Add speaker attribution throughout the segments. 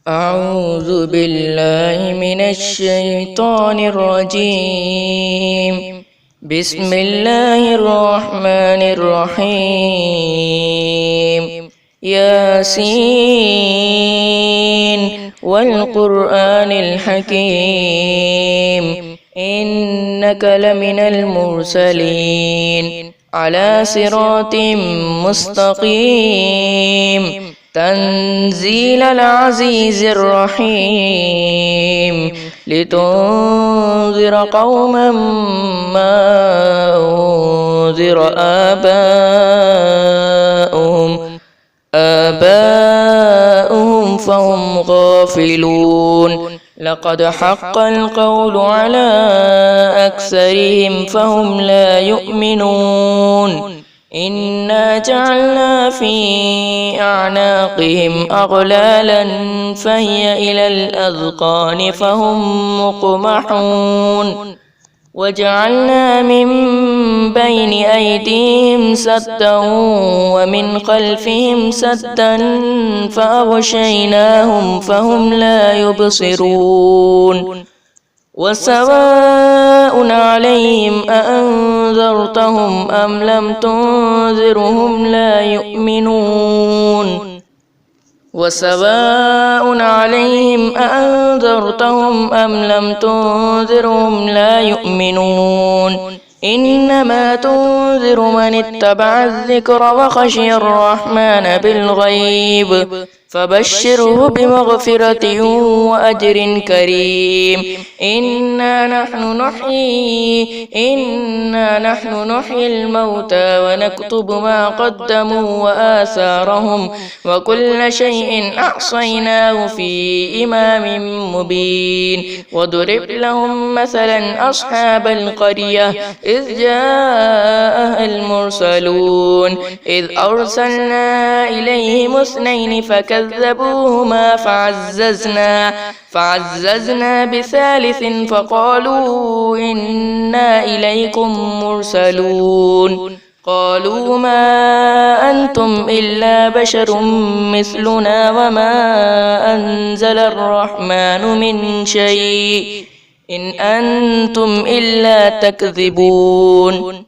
Speaker 1: أعوذ بالله من الشيطان الرجيم. بسم الله الرحمن الرحيم. ياسين والقرآن الحكيم إنك لمن المرسلين على صراط مستقيم تنزيل العزيز الرحيم لتنذر قوما ما أنذر آباؤهم فهم غافلون. لقد حق القول على أكثرهم فهم لا يؤمنون. إنا جعلنا في أعناقهم أغلالا فهي إلى الأذقان فهم مقمحون. وجعلنا من بين أيديهم سدا ومن خلفهم سدا فأغشيناهم فهم لا يبصرون. وسواء عليهم أأنذرتهم أم لم تنذرهم لا يؤمنون. وسواء عليهم أأنذرتهم أم لم تنذرهم لا يؤمنون. إنما تنذر من اتبع الذكر وخشي الرحمن بالغيب فبشره بمغفرة وأجر كريم. إنا نحن نحيي الموتى ونكتب ما قدموا وآثارهم وكل شيء أحصيناه في إمام مبين. وضرب لهم مثلا أصحاب القرية إذ جاءها المرسلون إذ أرسلنا إليهم اثنين فكذبوهما فعززنا بثالث فقالوا إنا إليكم مرسلون. قالوا ما أنتم إلا بشر مثلنا وما أنزل الرحمن من شيء إن أنتم إلا تكذبون.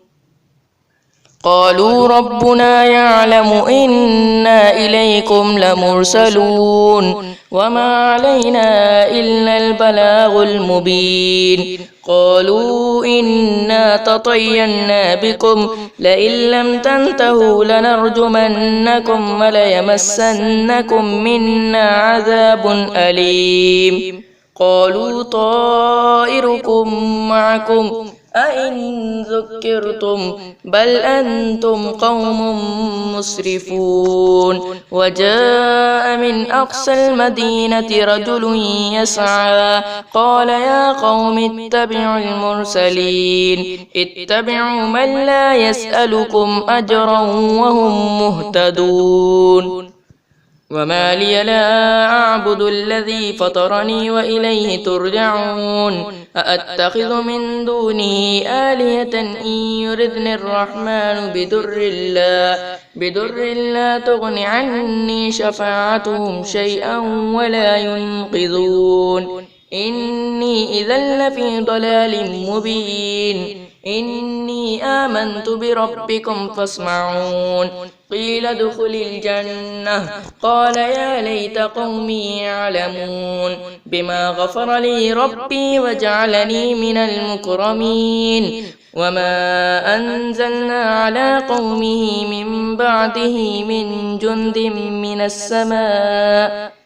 Speaker 1: قالوا ربنا يعلم إنا إليكم لمرسلون وما علينا إلا البلاغ المبين. قالوا إنا تطيرنا بكم لئن لم تنتهوا لنرجمنكم وليمسنكم منا عذاب أليم. قالوا طائركم معكم أئن ذكرتم بل أنتم قوم مسرفون. وجاء من أقصى المدينة رجل يسعى قال يا قوم اتبعوا المرسلين اتبعوا من لا يسألكم أجرا وهم مهتدون. وما لي لا أعبد الذي فطرني وإليه ترجعون. أأتخذ من دونه آلهة إن يردني الرحمن بدر لا تغن عني شفاعتهم شيئا ولا ينقذون. إني إذا لفي ضلال مبين. إني آمنت بربكم فاسمعون. قيل ادخل الجنة قال يا ليت قومي يعلمون بما غفر لي ربي وجعلني من المكرمين. وما أنزلنا على قومه من بعده من جند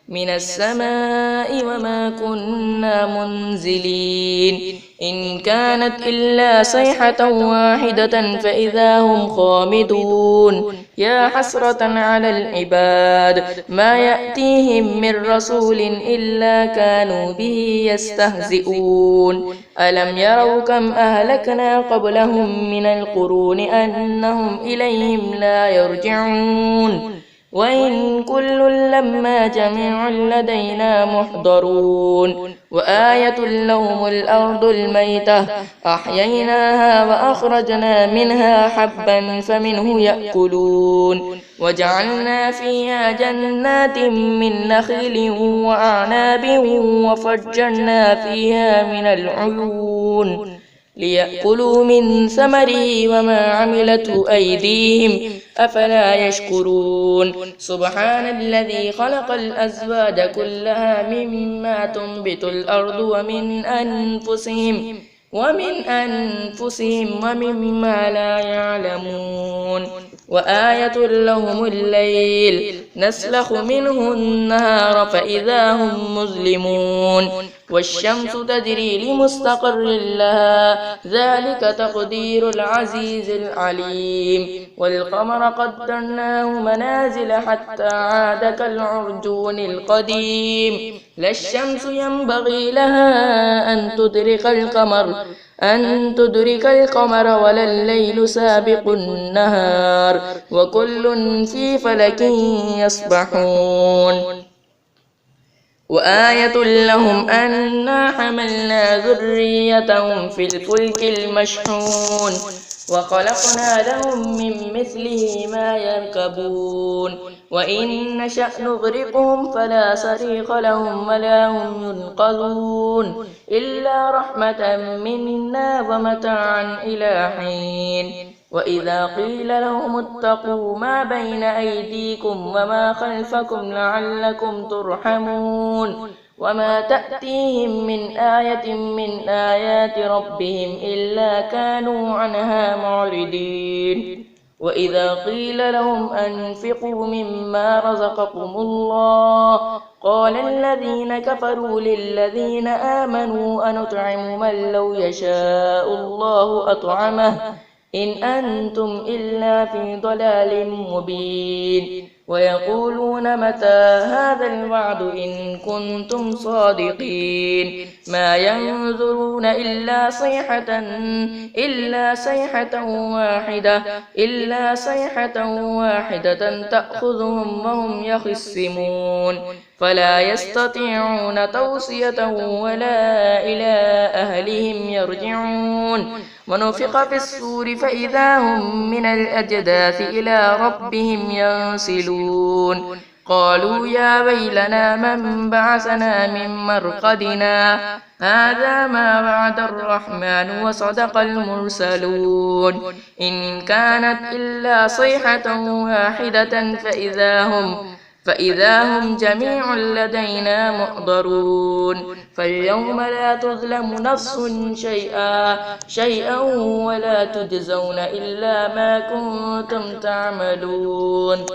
Speaker 1: من السماء وما كنا منزلين. إن كانت إلا صيحة واحدة فإذا هم خامدون. يا حسرة على العباد ما يأتيهم من رسول إلا كانوا به يستهزئون. ألم يروا كم أهلكنا قبلهم من القرون أنهم إليهم لا يرجعون. وإن كل لما جميع لدينا محضرون وآية لهم الأرض الميتة أحييناها وأخرجنا منها حبا فمنه يأكلون وجعلنا فيها جنات من نخيل وأعناب وفجرنا فيها من العيون ليأكلوا من ثمره وما عملته أيديهم أفلا يشكرون سبحان الذي خلق الأزواج كلها مما تنبت الأرض ومن أنفسهم ومما لا يعلمون وآية لهم الليل نسلخ منه النهار فإذا هم مظلمون والشمس تجري لمستقر لها ذلك تقدير العزيز العليم والقمر قدرناه منازل حتى عاد كالعرجون القديم لا الشمس ينبغي لها أن تدرك القمر ولا الليل سابق النهار وكل في فلك يسبحون وآية لهم أنا حملنا ذريتهم في الفلك المشحون وخلقنا لهم من مثله ما يركبون وإن نشأ نغرقهم فلا صريخ لهم ولا هم ينقذون إلا رحمة منا ومتاعا إلى حين وإذا قيل لهم اتقوا ما بين أيديكم وما خلفكم لعلكم ترحمون وما تأتيهم من آية من آيات ربهم إلا كانوا عنها معرضين وإذا قيل لهم أنفقوا مما رزقكم الله قال الذين كفروا للذين آمنوا أنطعم من لو يشاء الله أطعمه إن أنتم إلا في ضلال مبين ويقولون متى هذا الوعد إن كنتم صادقين ما ينظرون إلا صيحة واحدة تأخذهم وهم يخصمون فلا يستطيعون توصية ولا إلى أهلهم يرجعون ونفخ في الصور فإذا هم من الأجداث إلى ربهم ينسلون قالوا يا ويلنا من بعثنا من مرقدنا هذا ما وعد الرحمن وصدق المرسلون إن كانت إلا صيحة واحدة فإذا هم جميع لدينا محضرون فاليوم لا تظلم نفس شيئا ولا تجزون إلا ما كنتم تعملون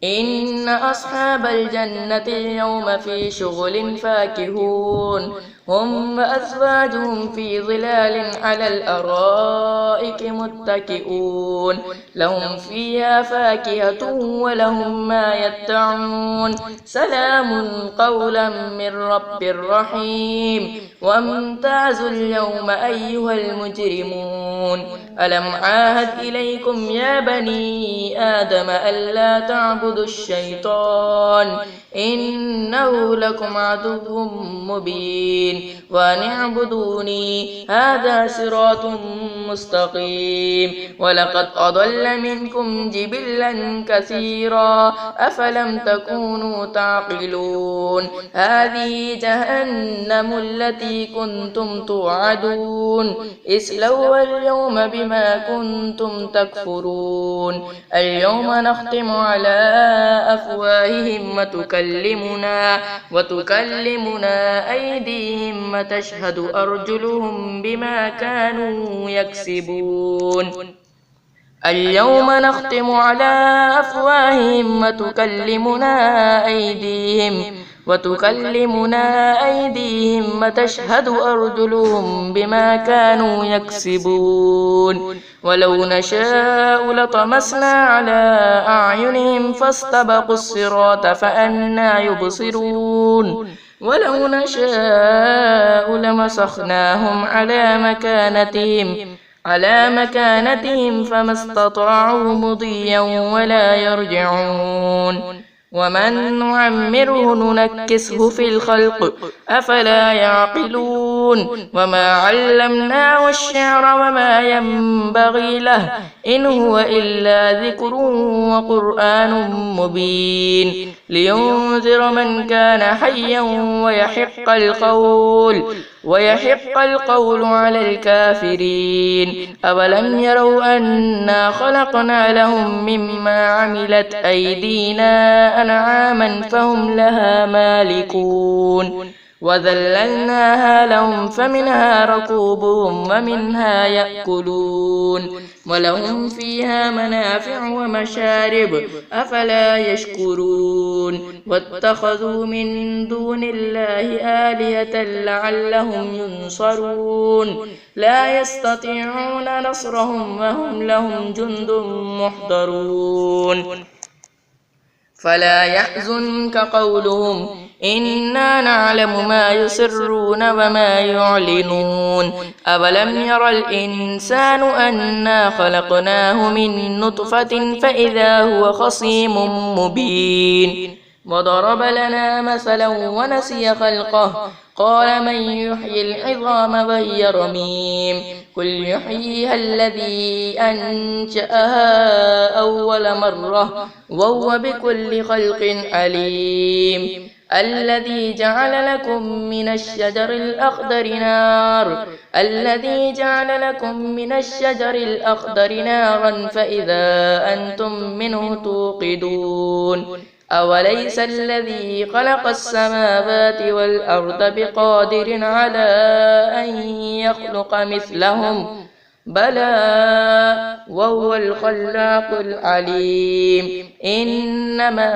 Speaker 1: إن أصحاب الجنة اليوم في شغل فاكهون هم وأزواجهم في ظلال على الأرائك متكئون لهم فيها فاكهة ولهم ما يدعون سلام قولا من رب رحيم وامتازوا اليوم أيها المجرمون ألم عاهد إليكم يا بني آدم ألا تعبدوا الشيطان إنه لكم عدو مبين وأن اعبدوني هذا صراط مستقيم ولقد أضل منكم جبلا كثيرا أفلم تكونوا تعقلون هذه جهنم التي كنتم توعدون اصلوها اليوم بما كنتم تكفرون اليوم نختم على أفواههم وتكلمنا أيديهم وتشهد أرجلهم بما كانوا يكسبون اليوم نختم على أفواههم وتكلمنا أيديهم وتشهد أرجلهم بما كانوا يكسبون ولو نشاء لطمسنا على أعينهم فاستبقوا الصراط فأنى يبصرون ولو نشاء لمسخناهم على مكانتهم فما استطاعوا مضيا ولا يرجعون ومن نعمره ننكسه في الخلق أفلا يعقلون وما علمناه الشعر وما ينبغي له إن هو إلا ذكر وقرآن مبين لينذر من كان حيا ويحق القول على الكافرين أولم يروا أنا خلقنا لهم مما عملت أيدينا أنعاما فهم لها مالكون وذللناها لهم فمنها ركوبهم ومنها يأكلون ولهم فيها منافع ومشارب أفلا يشكرون واتخذوا من دون الله آلهة لعلهم ينصرون لا يستطيعون نصرهم وهم لهم جند محضرون فلا يحزنك قولهم إنا نعلم ما يسرون وما يعلنون أولم ير الإنسان أنا خلقناه من نطفة فإذا هو خصيم مبين وضرب لنا مثلا ونسي خلقه قال من يحيي العظام وهي رميم قل يحييها الذي أنشأها أول مرة وهو بكل خلق عليم الذي جعل لكم من الشجر الأخضر نارا فإذا أنتم منه توقدون أوليس الذي خلق السماوات والأرض بقادر على أن يخلق مثلهم بلى وهو الخلاق العليم إنما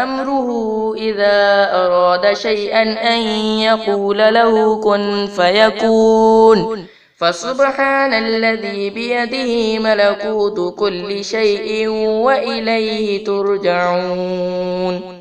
Speaker 1: أمره إذا أراد شيئا أن يقول له كن فيكون فسبحان الذي بيده ملكوت كل شيء وإليه ترجعون